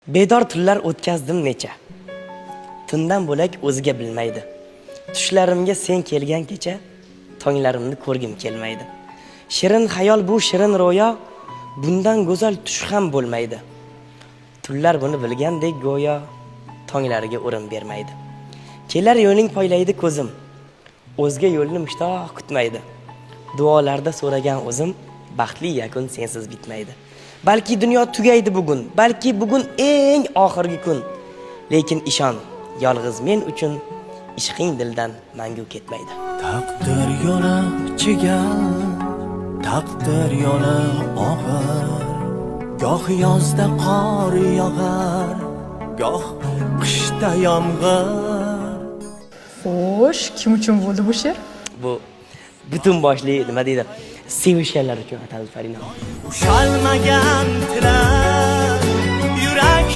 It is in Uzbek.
Bedor tunlar o'tkazdim necha. Tundan bo'lak o'ziga bilmaydi. Tushlarimga sen kelgan kecha, tonglarimni ko'rgim kelmaydi. Shirin xayol bu shirin ro'yo, bundan go'zal tush ham bo'lmaydi. Tunlar buni bilgandek go'yo, tonglariga o'rin bermaydi. Kelar yo'ling poylaydi ko'zim, o'zga yo'lni mushtoq kutmaydi. Duolarda so'ragan o'zim, baxtli yakun sensiz bitmaydi. Balki dunyo tugaydi bugun, balki bugun eng oxirgi kun. Lekin ishon, yolg'iz men uchun ishqing dildan mangu ketmaydi. Taqdir yo'li chigal, taqdir yo'li og'ir. Goh yozda qor yog'ar, goh qishda yomg'ir. Xo'sh, kim uchun bo'ldi bu she'r? Bu butun boshli nima deydi? Sevishganlar uchun ataldi Farina. Ushalmagan tilak